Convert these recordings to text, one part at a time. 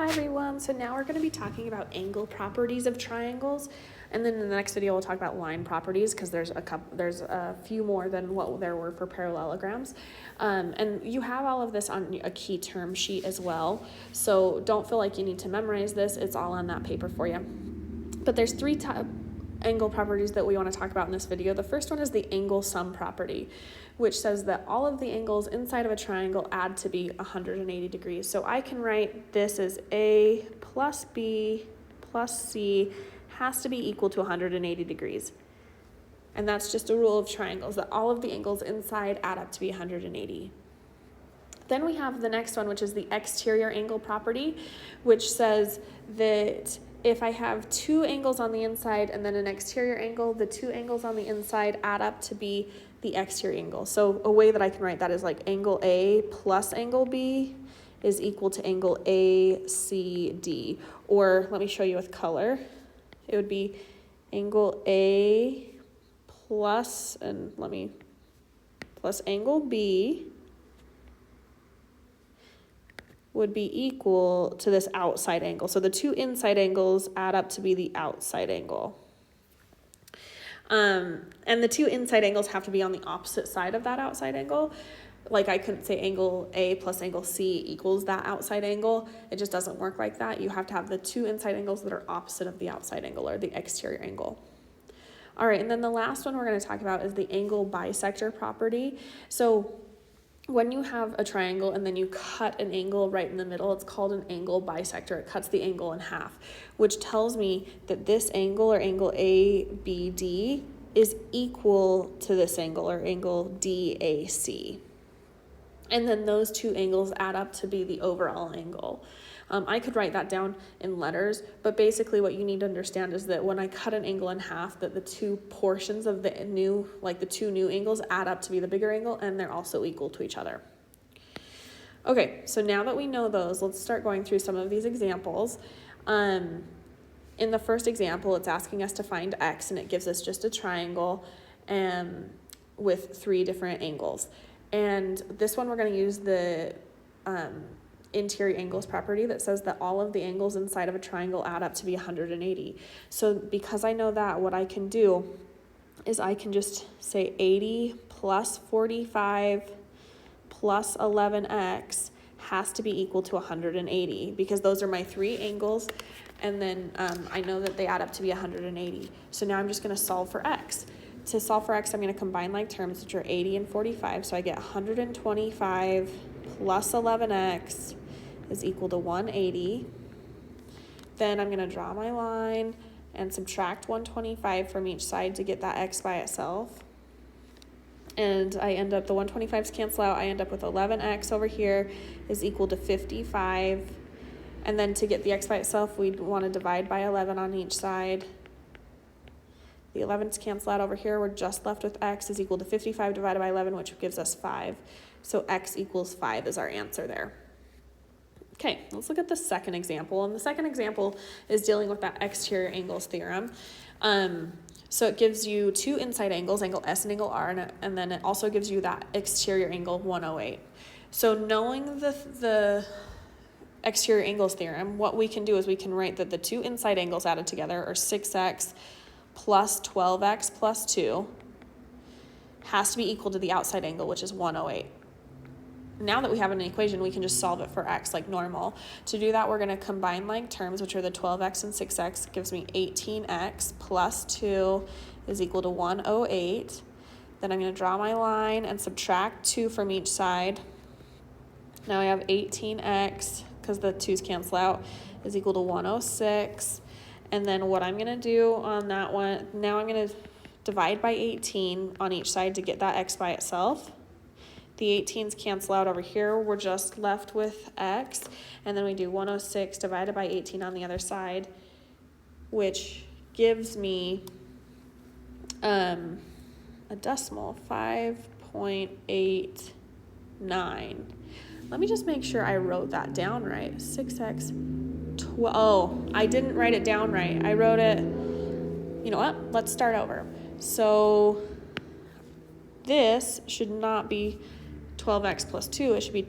Hi everyone, so now we're going to be talking about angle properties of triangles, and then in the next video we'll talk about line properties because there's a few more than what there were for parallelograms. And you have all of this on a key term sheet as well, so don't feel like you need to memorize this, it's all on that paper for you. But there's three angle properties that we want to talk about in this video. The first one is the angle sum property, which says that all of the angles inside of a triangle add to be 180 degrees. So I can write this as A plus B plus C has to be equal to 180 degrees. And that's just a rule of triangles, that all of the angles inside add up to be 180. Then we have the next one, which is the exterior angle property, which says that if I have two angles on the inside and then an exterior angle, the two angles on the inside add up to be the exterior angle. So a way that I can write that is like angle A plus angle B is equal to angle ACD. Or let me show you with color. It would be angle A plus, plus angle B would be equal to this outside angle. So the two inside angles add up to be the outside angle. And the two inside angles have to be on the opposite side of that outside angle. Like I couldn't say angle A plus angle C equals that outside angle. It just doesn't work like that. You have to have the two inside angles that are opposite of the outside angle or the exterior angle. All right, and then the last one we're going to talk about is the angle bisector property. So when you have a triangle and then you cut an angle right in the middle, it's called an angle bisector. It cuts the angle in half, which tells me that this angle, or angle ABD, is equal to this angle, or angle DAC. And then those two angles add up to be the overall angle. I could write that down in letters, but basically what you need to understand is that when I cut an angle in half, that the two portions of the two new angles add up to be the bigger angle, and they're also equal to each other. Okay, so now that we know those, let's start going through some of these examples. In the first example, it's asking us to find x, and it gives us just a triangle with three different angles. And this one we're going to use the interior angles property that says that all of the angles inside of a triangle add up to be 180. So because I know that, what I can do is I can just say 80 plus 45 plus 11x has to be equal to 180, because those are my three angles, and then I know that they add up to be 180. So now I'm just going to solve for x. To solve for x, I'm going to combine like terms, which are 80 and 45, so I get 125 plus 11x is equal to 180. Then I'm going to draw my line and subtract 125 from each side to get that x by itself. And I end up, the 125's cancel out, I end up with 11x over here is equal to 55. And then to get the x by itself, we'd want to divide by 11 on each side. The 11's cancel out over here, we're just left with x is equal to 55 divided by 11, which gives us 5. So x equals 5 is our answer there. Okay, let's look at the second example. And the second example is dealing with that exterior angles theorem. So it gives you two inside angles, angle S and angle R, and then it also gives you that exterior angle 108. So knowing the exterior angles theorem, what we can do is we can write that the two inside angles added together are 6x plus 12x plus 2 has to be equal to the outside angle, which is 108. Now that we have an equation, we can just solve it for x like normal. To do that, we're going to combine like terms, which are the 12x and 6x, gives me 18x plus 2 is equal to 108. Then I'm going to draw my line and subtract 2 from each side. Now I have 18x, because the 2's cancel out, is equal to 106. And then what I'm going to do on that one, now I'm going to divide by 18 on each side to get that x by itself. The 18's cancel out over here, we're just left with x, and then we do 106 divided by 18 on the other side, which gives me a decimal, 5.89. Let me just make sure I wrote that down right. 6x, oh, I didn't write it down right. I wrote it, you know what, let's start over. So this should not be 12x plus 2, it should be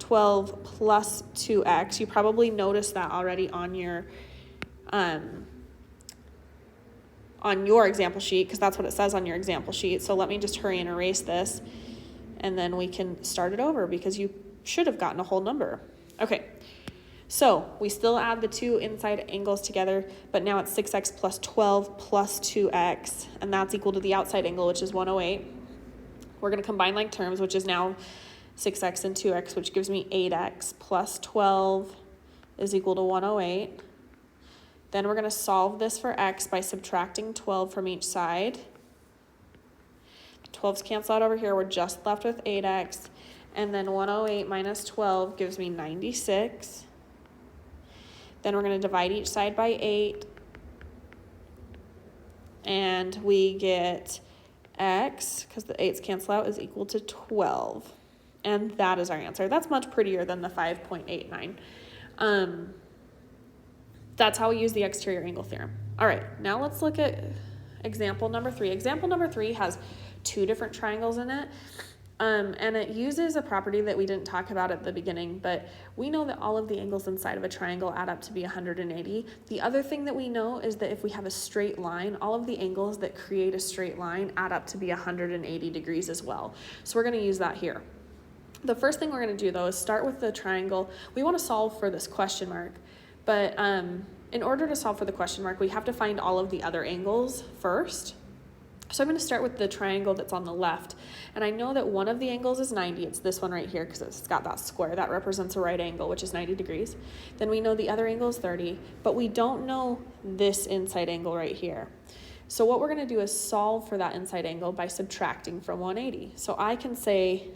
12 plus 2x. You probably noticed that already on your example sheet, because that's what it says on your example sheet. So let me just hurry and erase this, and then we can start it over because you should have gotten a whole number. Okay, so we still add the two inside angles together, but now it's 6x plus 12 plus 2x, and that's equal to the outside angle, which is 108. We're going to combine like terms, which is now 6x and 2x, which gives me 8x plus 12 is equal to 108. Then we're going to solve this for x by subtracting 12 from each side. 12's cancel out over here. We're just left with 8x. And then 108 minus 12 gives me 96. Then we're going to divide each side by 8. And we get x, because the 8's cancel out, is equal to 12. And that is our answer. That's much prettier than the 5.89. That's how we use the exterior angle theorem. All right, now let's look at example number 3. Example number 3 has two different triangles in it, and it uses a property that we didn't talk about at the beginning, but we know that all of the angles inside of a triangle add up to be 180. The other thing that we know is that if we have a straight line, all of the angles that create a straight line add up to be 180 degrees as well. So we're going to use that here. The first thing we're going to do, though, is start with the triangle. We want to solve for this question mark. But in order to solve for the question mark, we have to find all of the other angles first. So I'm going to start with the triangle that's on the left. And I know that one of the angles is 90. It's this one right here because it's got that square. That represents a right angle, which is 90 degrees. Then we know the other angle is 30, but we don't know this inside angle right here. So what we're going to do is solve for that inside angle by subtracting from 180. So I can say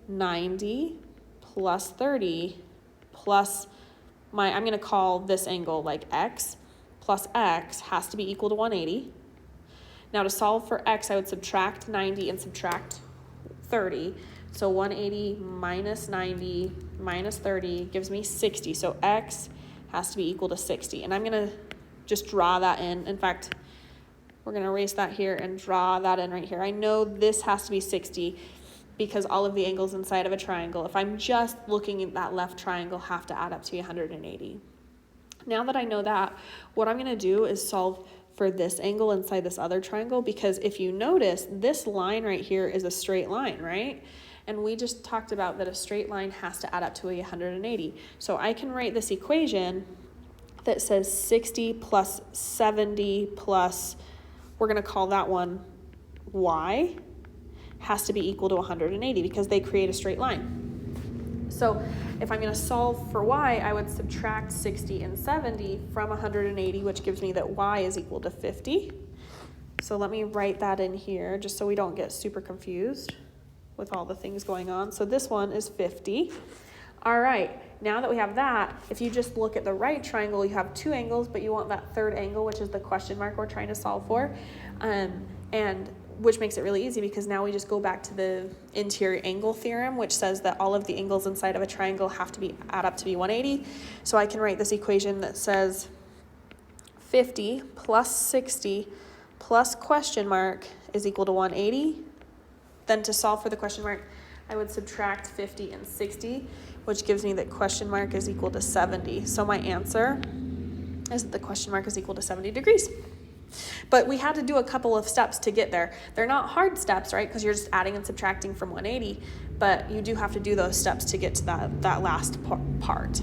90 plus 30 plus I'm going to call this angle like x, plus x has to be equal to 180. Now to solve for x, I would subtract 90 and subtract 30. So 180 minus 90 minus 30 gives me 60. So x has to be equal to 60. And I'm going to just draw that in. In fact, we're going to erase that here and draw that in right here. I know this has to be 60 because all of the angles inside of a triangle, if I'm just looking at that left triangle, have to add up to 180. Now that I know that, what I'm going to do is solve for this angle inside this other triangle, because if you notice, this line right here is a straight line, right? And we just talked about that a straight line has to add up to 180. So I can write this equation that says 60 plus 70 plus, we're going to call that one y, has to be equal to 180 because they create a straight line. So if I'm going to solve for y, I would subtract 60 and 70 from 180, which gives me that y is equal to 50. So let me write that in here just so we don't get super confused with all the things going on. So this one is 50. All right, now that we have that, if you just look at the right triangle, you have two angles, but you want that third angle, which is the question mark we're trying to solve for, and which makes it really easy because now we just go back to the interior angle theorem, which says that all of the angles inside of a triangle have to add up to be 180. So I can write this equation that says 50 plus 60 plus question mark is equal to 180. Then to solve for the question mark, I would subtract 50 and 60, which gives me that question mark is equal to 70. So my answer is that the question mark is equal to 70 degrees. But we had to do a couple of steps to get there. They're not hard steps, right? Because you're just adding and subtracting from 180, but you do have to do those steps to get to that last part.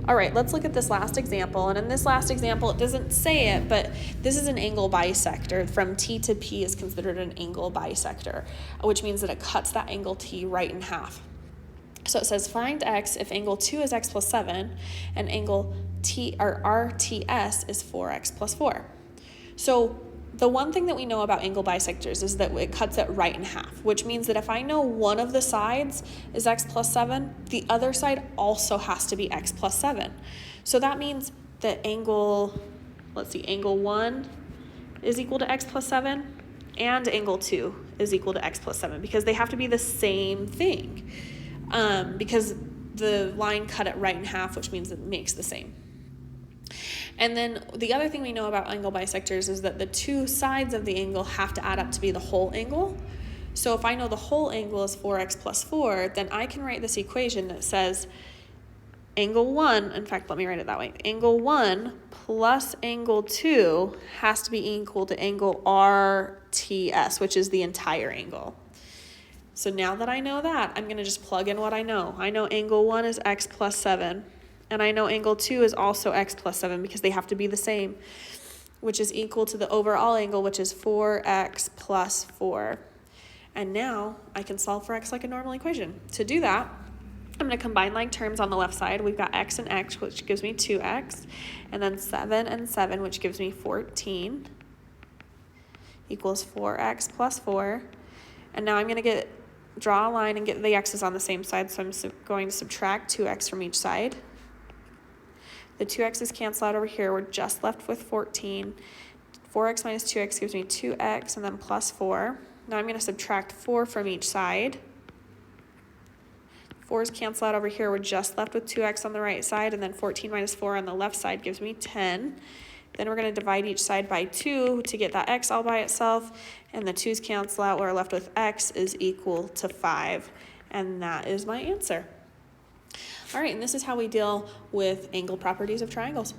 All right, let's look at this last example. And in this last example, it doesn't say it, but this is an angle bisector. From T to P is considered an angle bisector, which means that it cuts that angle T right in half. So it says find x if angle 2 is x plus 7 and angle T or RTS is 4x plus 4. So the one thing that we know about angle bisectors is that it cuts it right in half, which means that if I know one of the sides is x plus 7, the other side also has to be x plus 7. So that means that angle 1 is equal to x plus 7 and angle 2 is equal to x plus 7 because they have to be the same thing because the line cut it right in half, which means it makes the same. And then the other thing we know about angle bisectors is that the two sides of the angle have to add up to be the whole angle. So if I know the whole angle is 4x plus 4, then I can write this equation that says angle 1, in fact, let me write it that way. Angle 1 plus angle 2 has to be equal to angle RTS, which is the entire angle. So now that I know that, I'm going to just plug in what I know. I know angle 1 is x plus 7, and I know angle 2 is also x plus 7 because they have to be the same, which is equal to the overall angle, which is 4x plus 4. And now I can solve for x like a normal equation. To do that, I'm going to combine like terms on the left side. We've got x and x, which gives me 2x, and then 7 and 7, which gives me 14, equals 4x plus 4. And now I'm going to draw a line and get the x's on the same side, so I'm going to subtract 2x from each side. The 2x's cancel out over here. We're just left with 14. 4x minus 2x gives me 2x and then plus 4. Now I'm going to subtract 4 from each side. 4's cancel out over here. We're just left with 2x on the right side, and then 14 minus 4 on the left side gives me 10. Then we're going to divide each side by 2 to get that x all by itself, and the 2's cancel out. We're left with x is equal to 5, and that is my answer. All right, and this is how we deal with angle properties of triangles.